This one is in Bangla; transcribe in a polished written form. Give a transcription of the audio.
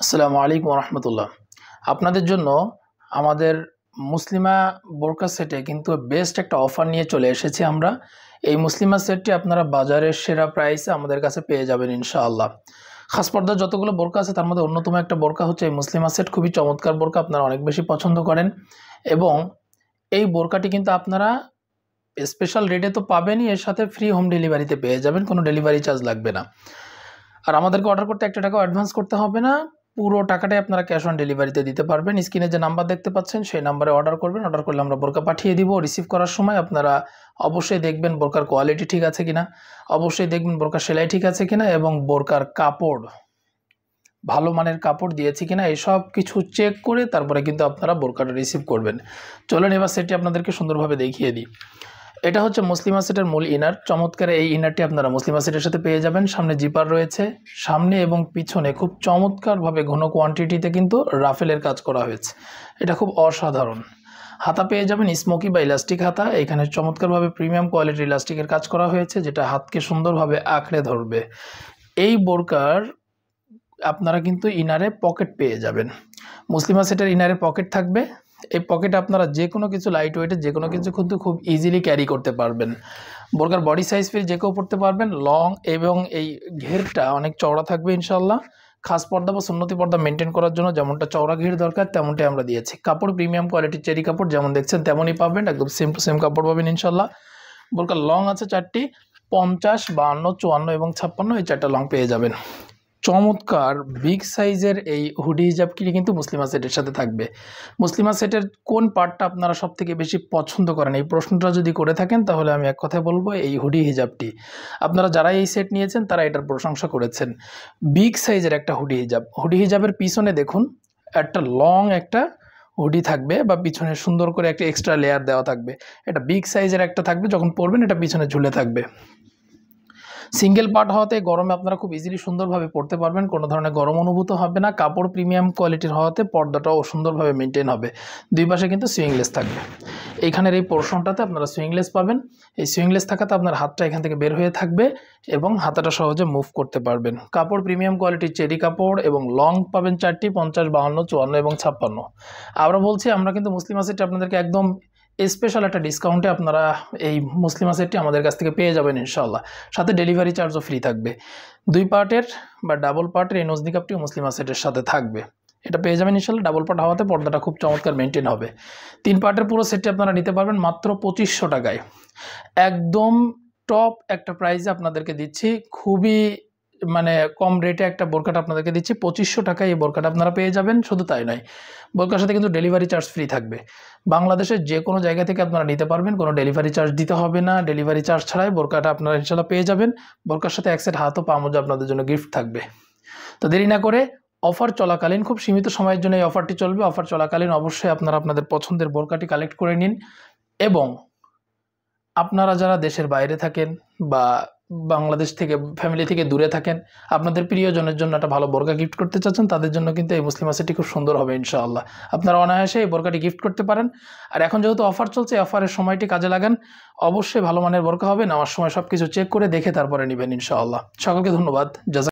আসসালামু আলাইকুম রহমতুল্লাহ। আপনাদের জন্য আমাদের মুসলিমা বোরকা সেটে কিন্তু বেস্ট একটা অফার নিয়ে চলে এসেছি আমরা। এই মুসলিমা সেটটি আপনারা বাজারের সেরা প্রাইসে আমাদের কাছে পেয়ে যাবেন ইনশাআল্লাহ। খাস পর্দার যতগুলো বোরকা আছে তার মধ্যে অন্যতম একটা বোরকা হচ্ছে এই মুসলিমা সেট। খুবই চমৎকার বোরকা, আপনারা অনেক বেশি পছন্দ করেন এবং এই বোরকাটি কিন্তু আপনারা স্পেশাল রেটে তো পাবেনই, এর সাথে ফ্রি হোম ডেলিভারিতে পেয়ে যাবেন, কোনো ডেলিভারি চার্জ লাগবে না। আর আমাদেরকে অর্ডার করতে 1 টাকাও অ্যাডভান্স করতে হবে না, পুরো টাকাটাই আপনারা ক্যাশ অন ডেলিভারিতে দিতে পারবেন। স্ক্রিনে যে নাম্বার দেখতে পাচ্ছেন সেই নাম্বারে অর্ডার করবেন, অর্ডার করলে আমরা বোরকা পাঠিয়ে দিব। রিসিভ করার সময় আপনারা অবশ্যই দেখবেন বোরকার কোয়ালিটি ঠিক আছে কিনা, অবশ্যই দেখবেন বোরকার সেলাই ঠিক আছে কিনা এবং বোরকার কাপড় ভালো মানের কাপড় দিয়েছি কিনা, এইসব কিছু চেক করে তারপরে কিন্তু আপনারা বোরকাটা রিসিভ করবেন। চলুন এবার সেটটি আপনাদেরকে সুন্দরভাবে দেখিয়ে দিই। এটা হচ্ছে মুসলিমা সেটের মূল ইনার। চমৎকার এই ইনারটি আপনারা মুসলিমা সেটের সাথে পেয়ে যাবেন। সামনে জিপার রয়েছে, সামনে এবং পিছনে খুব চমৎকারভাবে ঘন কোয়ান্টিটিতে কিন্তু রাফেলের কাজ করা হয়েছে, এটা খুব অসাধারণ। হাতা পেয়ে যাবেন স্মোকি বা ইলাস্টিক হাতা। এখানে চমৎকারভাবে প্রিমিয়াম কোয়ালিটির ইলাস্টিকের কাজ করা হয়েছে, যেটা হাতকে সুন্দরভাবে আঁকড়ে ধরবে। এই বোরকার আপনারা কিন্তু ইনারে পকেট পেয়ে যাবেন। মুসলিমা সেটের ইনারে পকেট থাকবে। এই পকেটে আপনারা যে কোনো কিছু লাইট ওয়েটের যে কোনো কিছু কিন্তু খুব ইজিলি ক্যারি করতে পারবেন। বোরকার বডি সাইজ ফিল যে কেউ পড়তে পারবেন। লং এবং এই ঘেরটা অনেক চওড়া থাকবে ইনশাল্লাহ। খাস পর্দা বা সুন্নতি পর্দা মেনটেন করার জন্য যেমনটা চওড়া ঘের দরকার তেমনটাই আমরা দিয়েছি। কাপড় প্রিমিয়াম কোয়ালিটির চেরি কাপড় যেমন দেখছেন তেমনই পাবেন, একদম সেম টু সেম কাপড় পাবেন ইনশাল্লাহ। বোরকার লং আছে 4টি, 50, 52, 54 এবং 56, এই 4টা লং পেয়ে যাবেন। চমৎকার বিগ সাইজের এই হুডি হিজাবটি কিন্তু মুসলিমা সেটের সাথে থাকবে। মুসলিমা সেটের কোন পার্টটা আপনারা সব থেকে বেশি পছন্দ করেন, এই প্রশ্নটা যদি করে থাকেন তাহলে আমি এক কথায় বলবো এই হুডি হিজাবটি। আপনারা যারা এই সেট নিয়েছেন তারা এটার প্রশংসা করেছেন। বিগ সাইজের একটা হুডি হিজাব। হুডি হিজাবের পিছনে দেখুন একটা লং একটা হুডি থাকবে বা পিছনে সুন্দর করে একটা এক্সট্রা লেয়ার দেওয়া থাকবে। এটা বিগ সাইজের একটা থাকবে, যখন পরবেন এটা পিছনে ঝুলে থাকবে। সিঙ্গেল পার্ট হওয়াতে গরমে আপনারা খুব ইজিলি সুন্দরভাবে পড়তে পারবেন, কোনো ধরনের গরম অনুভূত হবে না। কাপড় প্রিমিয়াম কোয়ালিটির হওয়াতে পর্দাটাও সুন্দরভাবে মেনটেন হবে। দুই পাশে কিন্তু সুইংলেস থাকবে। এইখানের এই পোর্শনটাতে আপনারা সুইংলেস পাবেন। এই সুইংলেস থাকাতে আপনার হাতটা এখান থেকে বের হয়ে থাকবে এবং হাতাটা সহজে মুভ করতে পারবেন। কাপড় প্রিমিয়াম কোয়ালিটির চেরি কাপড় এবং লং পাবেন 4টি, 50, 52, 54 এবং 56। আমরা বলছি আমরা কিন্তু মুসলিমা সেটটি আপনাদেরকে একদম স্পেশাল একটা ডিসকাউন্টে আপনারা এই মুসলিমা সেটটি আমাদের কাছ থেকে পেয়ে যাবেন ইনশাআল্লাহ। সাথে ডেলিভারি চার্জও ফ্রি থাকবে। 2 পার্টের বা ডাবল পার্টের এই নজদি কাপটিও মুসলিমা সেটের সাথে থাকবে, এটা পেয়ে যাবেন ইনশাআল্লাহ। ডাবল পার্ট হওয়াতে পর্দাটা খুব চমৎকার মেনটেন হবে। 3 পার্টের পুরো সেটটি আপনারা নিতে পারবেন মাত্র 2500 টাকায়। একদম টপ একটা প্রাইসে আপনাদেরকে দিচ্ছি, খুবই মানে কম রেটে একটা বোরকাটা আপনাদেরকে দিচ্ছি। 2500 টাকায় এই বোরকাটা আপনারা পেয়ে যাবেন। শুধু তাই নয়, বোরকার সাথে কিন্তু ডেলিভারি চার্জ ফ্রি থাকবে। বাংলাদেশের যে কোনো জায়গা থেকে আপনারা নিতে পারবেন, কোনো ডেলিভারি চার্জ দিতে হবে না। ডেলিভারি চার্জ ছাড়াই বোরকাটা আপনারা ইনশাআল্লাহ পেয়ে যাবেন। বোরকার সাথে এক সেট হাত ও পা মোজা আপনাদের জন্য গিফট থাকবে। তো দেরি না করে অফার চলাকালীন, খুব সীমিত সময়ের জন্য এই অফারটি চলবে। অফার চলাকালীন অবশ্যই আপনারা আপনাদের পছন্দের বোরকাটি কালেক্ট করে নিন এবং আপনারা যারা দেশের বাইরে থাকেন বা বাংলাদেশ থেকে ফ্যামিলি থেকে দূরে থাকেন, আপনাদের প্রিয়জনের জন্য একটা ভালো বোরকা গিফট করতে চাচ্ছেন, তাদের জন্য কিন্তু এই মুসলিমা সেটটি খুব সুন্দর হবে ইনশাআল্লাহ। আপনারা অনায়াসে এই বোরকাটি গিফট করতে পারেন। আর এখন যেহেতু অফার চলছে, অফারের সময়টি কাজে লাগান। অবশ্যই ভালো মানের বোরকা হবে, নেওয়ার সময় সব কিছু চেক করে দেখে তারপরে নেবেন ইনশাআল্লাহ। সকলকে ধন্যবাদ।